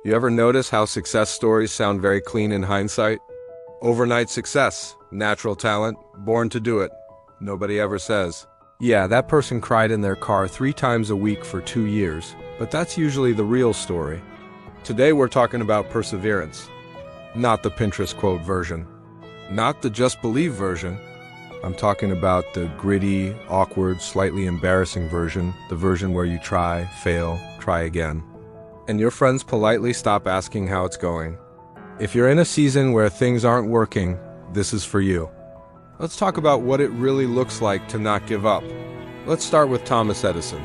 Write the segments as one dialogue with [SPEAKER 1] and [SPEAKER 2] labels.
[SPEAKER 1] You ever notice how success stories sound very clean in hindsight? Overnight success, natural talent, born to do it. Nobody ever says, yeah, that person cried in their car 3 times a week for 2 years, but that's usually the real story. Today we're talking about perseverance. Not the Pinterest quote version. Not the just believe version. I'm talking about the gritty, awkward, slightly embarrassing version, the version where you try, fail, try again. And your friends politely stop asking how it's going. If you're in a season where things aren't working, this is for you. Let's talk about what it really looks like to not give up. Let's start with Thomas Edison,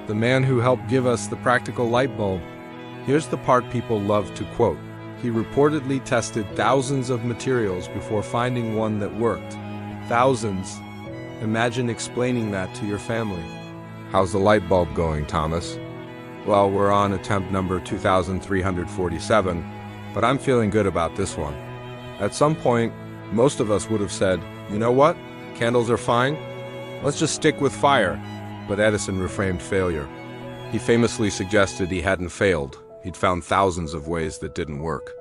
[SPEAKER 1] the man who helped give us the practical light bulb. Here's the part people love to quote. He reportedly tested thousands of materials before finding one that worked. Thousands. Imagine explaining that to your family. How's the light bulb going, Thomas? Well, we're on attempt number 2347, but I'm feeling good about this one. At some point, most of us would have said, you know what? Candles are fine. Let's just stick with fire. But Edison reframed failure. He famously suggested he hadn't failed. He'd found thousands of ways that didn't work.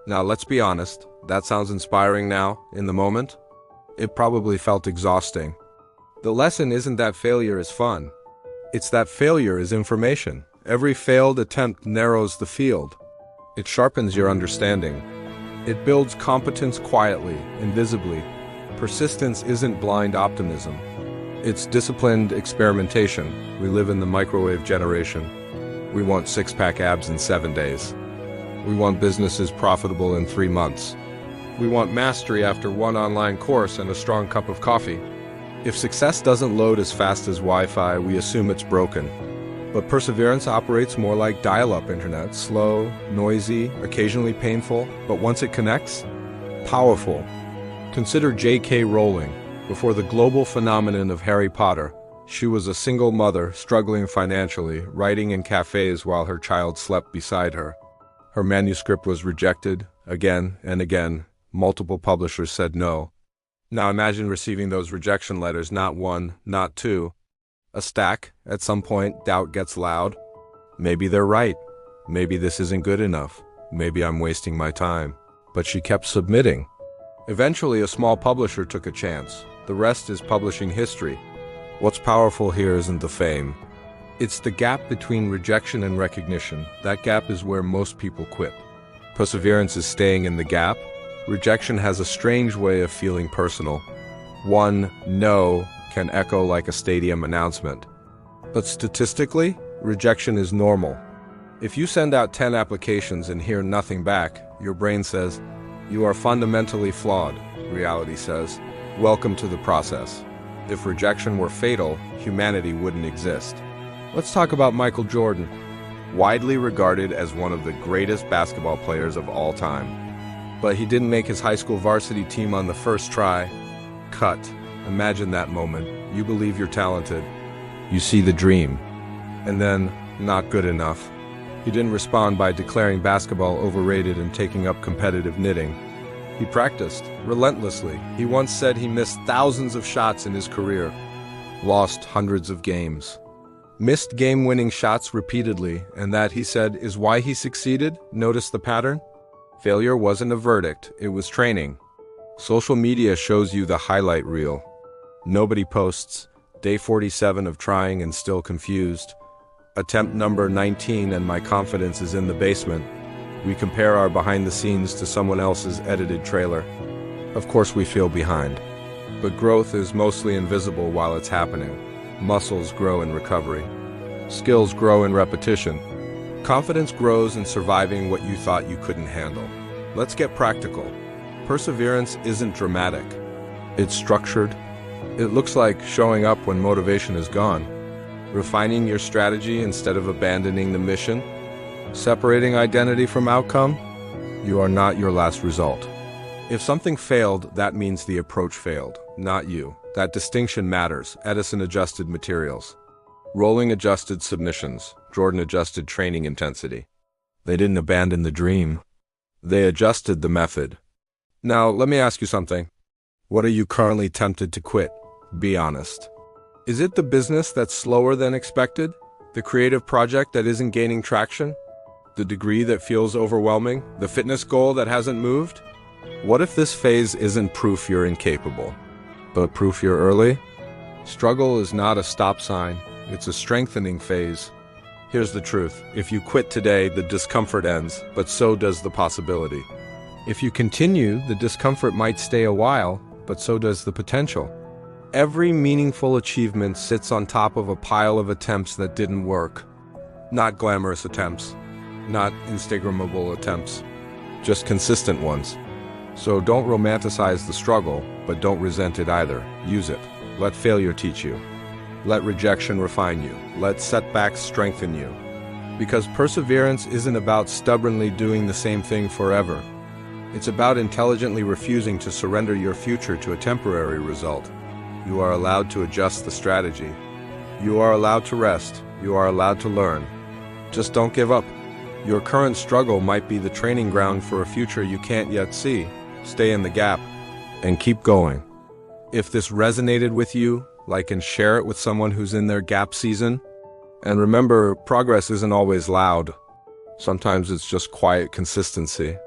[SPEAKER 1] Now, let's be honest. That sounds inspiring now, in the moment. It probably felt exhausting. The lesson isn't that failure is fun. It's that failure is information. Every failed attempt narrows the field. It sharpens your understanding. It builds competence quietly, invisibly. Persistence isn't blind optimism. It's disciplined experimentation. We live in the microwave generation. We want six-pack abs in 7 days. We want businesses profitable in 3 months. We want mastery after 1 online course and a strong cup of coffee. If success doesn't load as fast as Wi-Fi, we assume it's broken. But perseverance operates more like dial-up internet, slow, noisy, occasionally painful, but once it connects, powerful. Consider J.K. Rowling. Before the global phenomenon of Harry Potter, she was a single mother struggling financially, writing in cafes while her child slept beside her. Her manuscript was rejected again and again. Multiple publishers said no. Now imagine receiving those rejection letters, not 1, not 2. A stack. At some point, doubt gets loud. Maybe they're right. Maybe this isn't good enough. Maybe I'm wasting my time. But she kept submitting. Eventually, a small publisher took a chance. The rest is publishing history. What's powerful here isn't the fame. It's the gap between rejection and recognition. That gap is where most people quit. Perseverance is staying in the gap. Rejection has a strange way of feeling personal. One no can echo like a stadium announcement. But statistically, rejection is normal. If you send out 10 applications and hear nothing back, your brain says, you are fundamentally flawed. Reality says, welcome to the process. If rejection were fatal, humanity wouldn't exist. Let's talk about Michael Jordan, widely regarded as one of the greatest basketball players of all time. But he didn't make his high school varsity team on the first try. Cut. Imagine that moment. You believe you're talented. You see the dream. And then, not good enough. He didn't respond by declaring basketball overrated and taking up competitive knitting. He practiced relentlessly. He once said he missed thousands of shots in his career. Lost hundreds of games. Missed game-winning shots repeatedly, and that, he said, is why he succeeded. Notice the pattern? Failure wasn't a verdict, it was training. Social media shows you the highlight reel. Nobody posts, day 47 of trying and still confused. Attempt number 19 and my confidence is in the basement. We compare our behind the scenes to someone else's edited trailer. Of course we feel behind. But growth is mostly invisible while it's happening. Muscles grow in recovery. Skills grow in repetition. Confidence grows in surviving what you thought you couldn't handle. Let's get practical. Perseverance isn't dramatic. It's structured. It looks like showing up when motivation is gone. Refining your strategy instead of abandoning the mission. Separating identity from outcome. You are not your last result. If something failed, that means the approach failed, not you. That distinction matters. Edison adjusted materials. Rowling adjusted submissions. Jordan adjusted training intensity. They didn't abandon the dream. They adjusted the method. Now, let me ask you something. What are you currently tempted to quit? Be honest. Is it the business that's slower than expected? The creative project that isn't gaining traction? The degree that feels overwhelming? The fitness goal that hasn't moved? What if this phase isn't proof you're incapable, but proof you're early? Struggle is not a stop sign, it's a strengthening phase. Here's the truth. If you quit today, the discomfort ends, but so does the possibility. If you continue, the discomfort might stay a while, but so does the potential. Every meaningful achievement sits on top of a pile of attempts that didn't work. Not glamorous attempts, not Instagrammable attempts, just consistent ones. So don't romanticize the struggle, but don't resent it either. Use it. Let failure teach you. Let rejection refine you. Let setbacks strengthen you. Because perseverance isn't about stubbornly doing the same thing forever. It's about intelligently refusing to surrender your future to a temporary result. You are allowed to adjust the strategy. You are allowed to rest. You are allowed to learn. Just don't give up. Your current struggle might be the training ground for a future you can't yet see. Stay in the gap and keep going. If this resonated with you, like and share it with someone who's in their gap season. And remember, progress isn't always loud. Sometimes it's just quiet consistency.